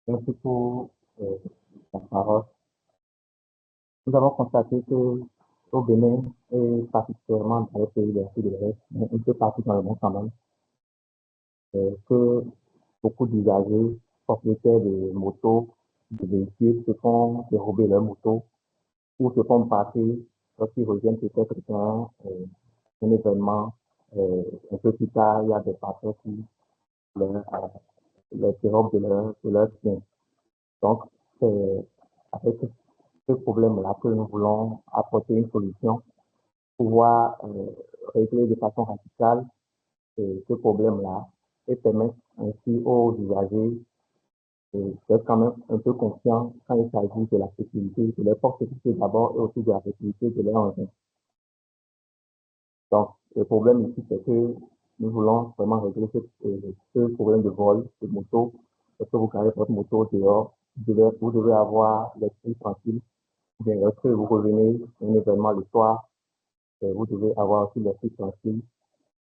Merci pour la parole. Nous avons constaté que au Bénin, et particulièrement dans les pays de l'Afrique de l'Est, mais un peu partout dans le monde quand même, que beaucoup d'usagers propriétaires de motos, de véhicules, se font dérober leurs motos ou se font passer lorsqu'ils reviennent peut-être un événement un peu plus tard, il y a des passeurs qui leur, leur dérobent de leur bien. Donc, c'est avec ce problème-là que nous voulons apporter une solution, pouvoir régler de façon radicale ce problème-là et permettre ainsi aux usagers d'être quand même un peu conscients quand il s'agit de la sécurité, de leur propre sécurité d'abord et aussi de la sécurité de leur engin. Donc, le problème ici, c'est que nous voulons vraiment régler ce problème de vol de moto. Parce que vous garez votre moto dehors, vous devez avoir l'esprit tranquille. Bien, lorsque vous revenez à un événement le soir, vous devez avoir aussi l'esprit tranquille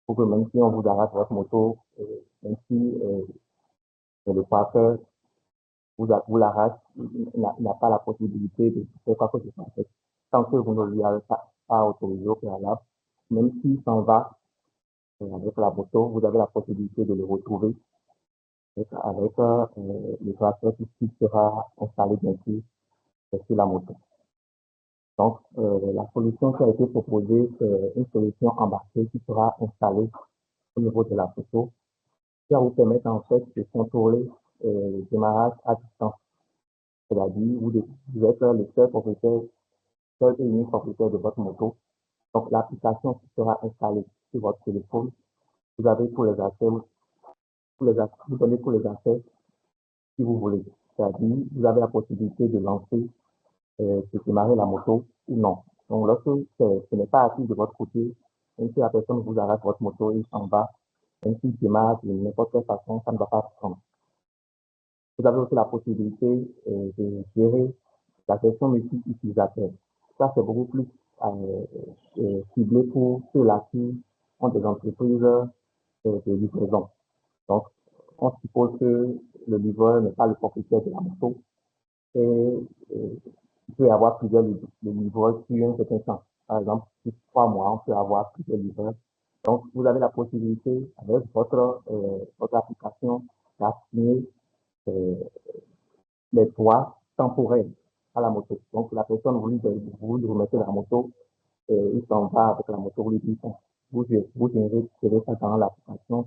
pour que même si on vous arrache votre moto, même si le parqueur vous l'arrache, il n'a pas la possibilité de faire quoi que ce soit. Tant que vous ne lui avez pas autorisé au préalable, même s'il s'en va avec la moto, vous avez la possibilité de le retrouver avec le bracelet qui sera installé bien sûr sur la moto. Donc, la solution qui a été proposée, c'est une solution embarquée qui sera installée au niveau de la photo, qui va vous permettre en fait de contrôler le démarrage à distance. C'est-à-dire, vous êtes le seul propriétaire, seul et unique propriétaire de votre moto. Donc, l'application qui sera installée sur votre téléphone, vous avez tous les accès, vous donnez tous les accès si vous voulez. C'est-à-dire, vous avez la possibilité de lancer, de démarrer la moto ou non. Donc, lorsque ce n'est pas actif de votre côté, même si la personne vous arrête votre moto, il s'en va, même s'il démarre de n'importe quelle façon, ça ne va pas prendre. Vous avez aussi la possibilité de gérer la gestion multi-utilisateur. Ça, c'est beaucoup plus ciblé pour ceux-là qui ont des entreprises de livraison. Donc, on suppose que le livreur n'est pas le propriétaire de la moto et il peut y avoir plusieurs livreurs sur un certain temps. Par exemple, sur 3 mois, on peut avoir plusieurs livreurs. Donc, vous avez la possibilité, avec votre application, d'assigner euh, les droits temporaires à la moto. Donc, la personne, vous lui remettez la moto, et il s'en va avec la moto, vous lui dites, vous gérez ça dans l'application,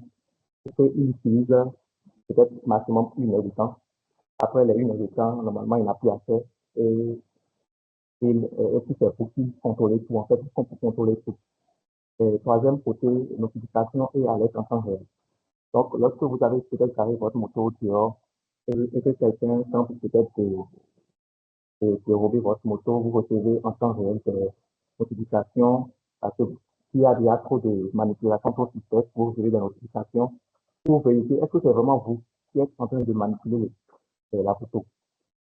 et qu'il utilise peut-être maximum 1 heure de temps. Après les 1 heure de temps, normalement, il n'a plus accès, et puis c'est vous qui contrôlez tout, en fait, vous contrôlez tout. Et troisième côté, notification et alerte en temps réel. Donc, lorsque vous avez peut-être garé votre moto dehors, et que quelqu'un tente peut-être dérober votre moto, vous recevez en temps réel des notifications parce que s'il y a déjà trop de manipulation, trop suspecte, vous recevez des notifications pour vérifier est-ce que c'est vraiment vous qui êtes en train de manipuler la photo.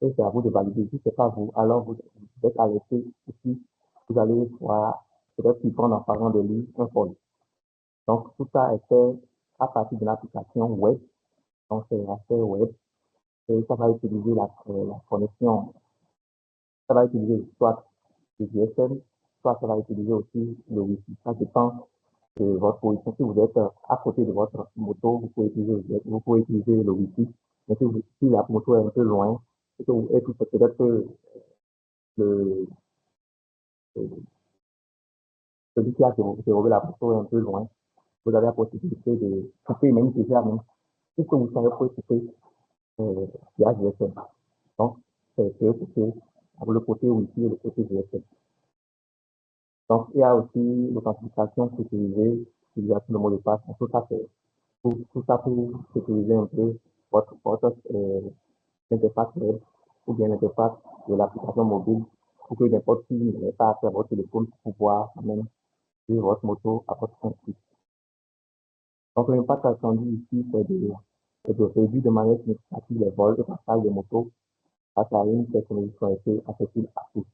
Et c'est à vous de valider. Si ce n'est pas vous, alors vous êtes alerté aussi. Vous allez voir peut-être qu'ils prendre en parlant de lui un vol. Donc, tout ça est fait à partir de l'application web. Donc, c'est assez web. Et ça va utiliser la connexion. Ça va utiliser soit le GSM, soit ça va utiliser aussi le Wi-Fi. Ça dépend de votre position. Si vous êtes à côté de votre moto, vous pouvez utiliser le Wi-Fi. Mais si la moto est un peu loin, et puis peut-être que le, celui qui a dérobé la moto est un peu loin, vous avez la possibilité de couper, même si c'est la même. Tout ce que vous savez pour couper via GSM. Donc, c'est le côté Wi-Fi et le côté GSM. Donc, il y a aussi l'authentification sécurisée, l'utilisation de mot de passe. Tout ça, c'est tout ça pour sécuriser un peu votre interface web ou bien l'interface de l'application mobile pour que n'importe qui n'ait pas accès à votre téléphone pour pouvoir quand même suivre votre moto à votre compte. Donc, l'impact attendu ici, c'est de réduire de manière significative les vols et passages de motos grâce à une technologie qui a été accessible à tous.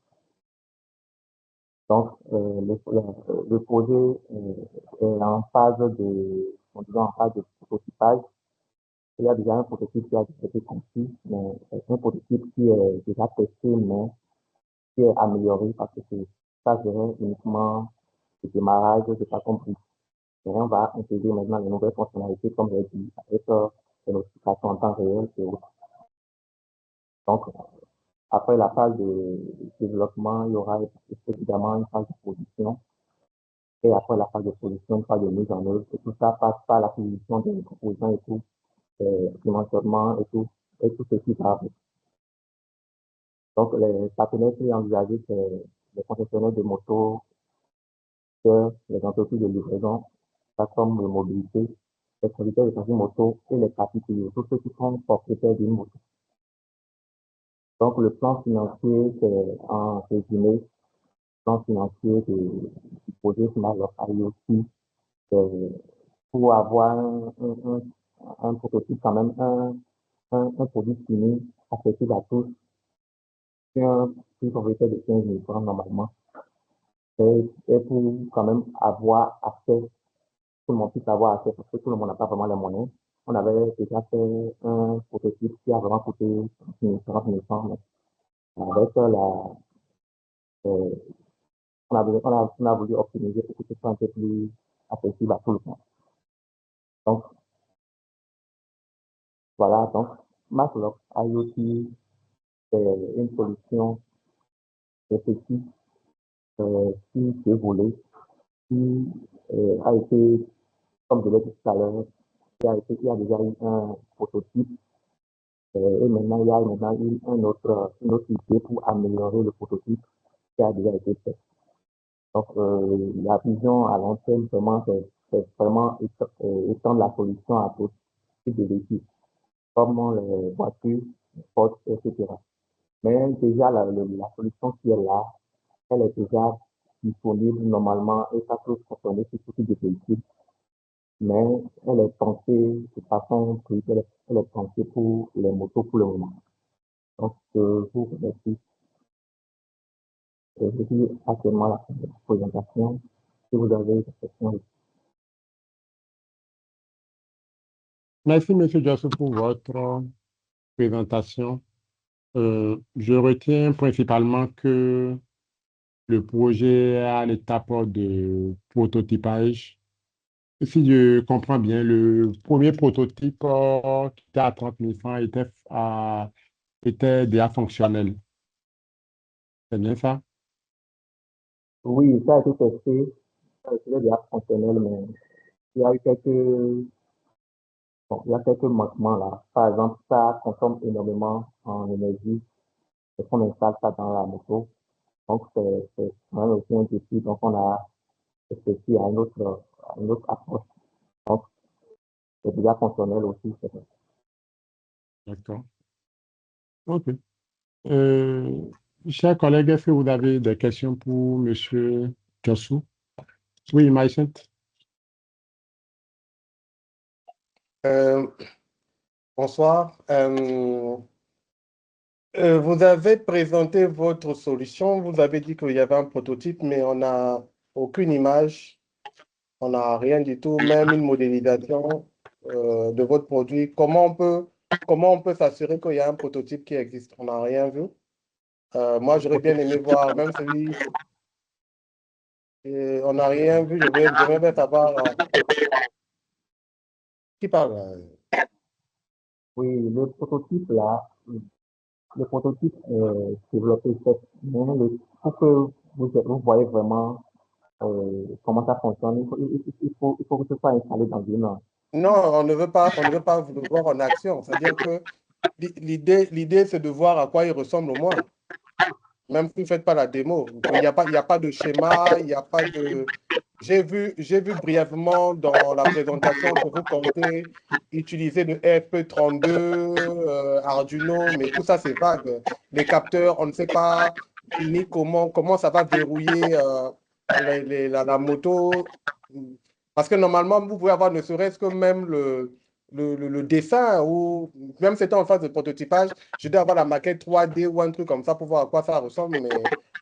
Donc, le projet est en phase de, en phase de prototypage il y a déjà un prototype qui a été conçu, mais c'est un prototype qui est déjà testé, mais qui est amélioré parce que ça serait uniquement le démarrage de façon brute. Et on va intégrer maintenant les nouvelles fonctionnalités, comme j'ai dit, avec les notifications en temps réel et autres. Donc, après la phase de développement, il y aura évidemment une phase de production. Et après la phase de production, une phase de mise en œuvre. Et tout ça passe par l'acquisition des composants et tout, dimensionnement et tout ce qui va avec. Donc, les partenaires qui envisagés, c'est les concessionnaires de motos, les entreprises de livraison, plateformes de mobilité, les producteurs de services moto et les particuliers, tous ceux qui sont propriétaires d'une moto. Donc, le plan financier, c'est en résumé, le plan financier du projet Smart Lock IoT, pour avoir un prototype, quand même, un produit fini accessible à tous, c'est un prix propriétaire de 15 000 francs normalement. Et pour quand même avoir accès, tout le monde puisse avoir accès, parce que tout le monde n'a pas vraiment les moyens. On avait déjà fait un prototype qui a vraiment coûté 40 000 francs, mais avec euh, on a voulu optimiser pour que ce soit un peu plus accessible à tout le monde. Donc, voilà, donc, MassLock IoT, c'est une solution réfléchie qui peut voler, qui a été, comme je l'ai dit tout à l'heure, il y a déjà eu un prototype et maintenant il y a maintenant une autre idée pour améliorer le prototype qui a déjà été fait. Donc la vision à long terme, vraiment, c'est vraiment étendre la solution à tout type de véhicules, comme les voitures, les portes, etc. Mais déjà, la solution qui est là, elle est déjà disponible normalement et ça peut fonctionner sur tout type de véhicule. Mais elle est pensée de façon privée, elle est pensée pour les motos pour le moment. Donc, je vous remercie. Je dis actuellement la présentation. Si vous avez des questions. Merci, M. Jossou, pour votre présentation. Je retiens principalement que le projet est à l'étape de prototypage. Si je comprends bien, le premier prototype qui était à 30 000 francs était déjà fonctionnel. C'est bien ça? Oui, ça a été testé, ça a été déjà fonctionnel, mais il y a eu il y a quelques manquements là. Par exemple, ça consomme énormément en énergie et qu'on installe ça dans la moto. Donc, c'est quand même aussi un défi. Donc, on a réfléchi à une autre approche. Donc, c'est déjà fonctionnel aussi. D'accord. OK. Euh, Chers collègues, est-ce que vous avez des questions pour M. Jossou? Oui, Maïsent. Euh, Bonsoir. Vous avez présenté votre solution. Vous avez dit qu'il y avait un prototype, mais on n'a aucune image. On n'a rien du tout, même une modélisation de votre produit. Comment on peut s'assurer qu'il y a un prototype qui existe? On n'a rien vu. Moi, j'aurais bien aimé voir, même celui. On n'a rien vu. J'aimerais bien savoir qui parle. Oui, le prototype est développé, certes, mais pour que vous voyez vraiment comment ça fonctionne, il faut que ce soit installé dans une. Non, on ne veut pas vous le voir en action. C'est-à-dire que l'idée, c'est de voir à quoi il ressemble au moins. Même si vous ne faites pas la démo. Il y a pas de schéma, il n'y a pas de. J'ai vu brièvement dans la présentation que vous comptez utiliser le RP32, Arduino, mais tout ça, c'est vague. Les capteurs, on ne sait pas ni comment ça va verrouiller la moto. Parce que normalement, vous pouvez avoir ne serait-ce que même le dessin ou même si c'était en phase de prototypage, je dois avoir la maquette 3D ou un truc comme ça pour voir à quoi ça ressemble, mais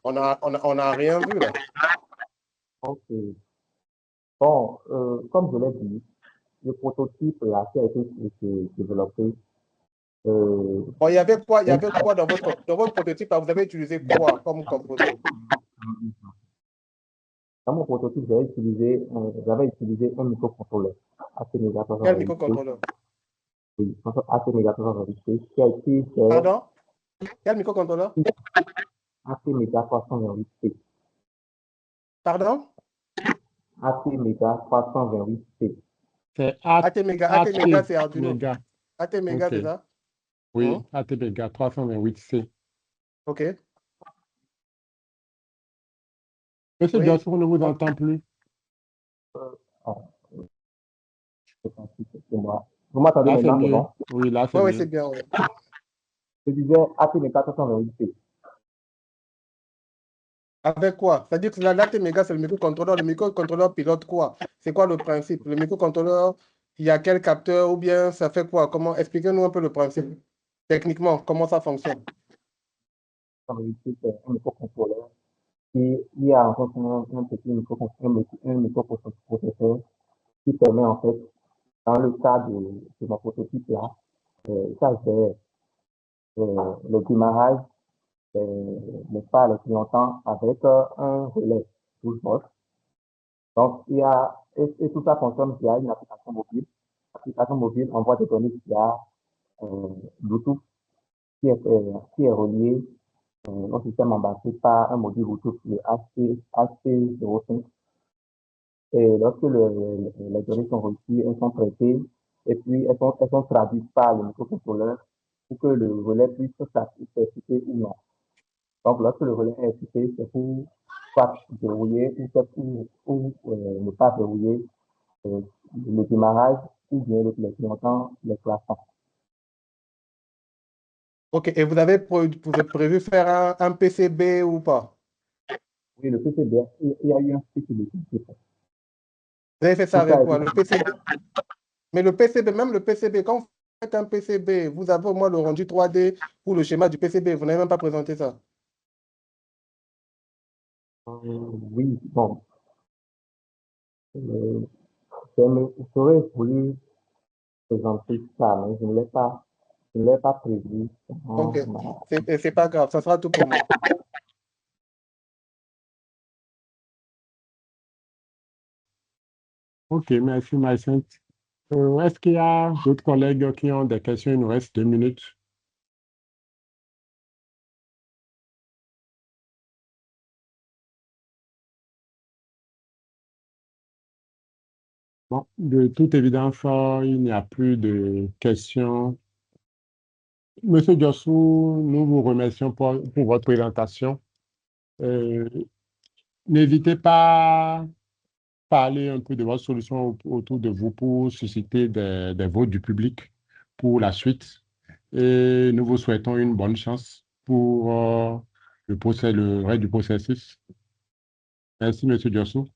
on a rien vu là. Ok. Bon, comme je l'ai dit, le prototype là, qui a été développé, Bon, il y avait quoi dans votre prototype là, vous avez utilisé quoi comme composant? dans mon prototype, j'avais utilisé un microcontrôleur ATmega Quel 328C, microcontrôleur? oui, ATmega 328C, qui a été fait Pardon? Quel microcontrôleur? ATmega 328C, Pardon? ATmega 328C. C'est ATmega, c'est Arduino. ATmega. ATmega, OK. c'est ça? Oui, ATmega 328C. OK. Monsieur Oui. Johnson, on ne vous entend plus. C'est moi. Vous m'entendez Là, c'est maintenant, c'est mieux. bon? Oui, là, c'est Oui, mieux. c'est bien. Oui. Je disais ATmega 328C. Avec quoi? C'est-à-dire que l'ATmega, c'est le microcontrôleur. Le microcontrôleur pilote quoi? C'est quoi le principe? Le microcontrôleur, il y a quel capteur ou bien ça fait quoi? Comment? Expliquez-nous un peu le principe. Techniquement, comment ça fonctionne? C'est un microcontrôleur qui il y a en fait un petit microprocesseur qui permet en fait, dans le cas de mon prototype là, ça c'est le démarrage, n'est-ce pas, le clignotant avec un relais 12 volts. Donc, et tout ça fonctionne via une application mobile. L'application mobile envoie des données via Bluetooth qui est relié au système embarqué par un module Bluetooth, le HC05. Et lorsque les données sont reçues, elles sont traitées et puis elles sont traduites par le microcontrôleur pour que le relais puisse s'exécuter ou non. Donc, lorsque le relais est excité, c'est pour soit verrouiller ou ne pas verrouiller le démarrage ou bien les clignotants, les classements. OK. Et vous avez prévu faire un PCB ou pas? Oui, le PCB, il y a eu un PCB. Vous avez fait ça avec quoi? Le PCB. Mais le PCB, même le PCB, quand vous faites un PCB, vous avez au moins le rendu 3D pour le schéma du PCB. Vous n'avez même pas présenté ça. Oui, bon. J'aurais voulu présenter ça, mais je ne l'ai pas prévu. OK. C'est pas grave, ça sera tout pour moi. OK, merci, Mycent. Est-ce qu'il y a d'autres collègues qui ont des questions? Il nous reste 2 minutes. Bon, de toute évidence, il n'y a plus de questions. Monsieur Jossou, nous vous remercions pour votre présentation. N'hésitez pas à parler un peu de votre solution autour de vous pour susciter des votes du public pour la suite. Et nous vous souhaitons une bonne chance pour le reste du processus. Merci, Monsieur Jossou.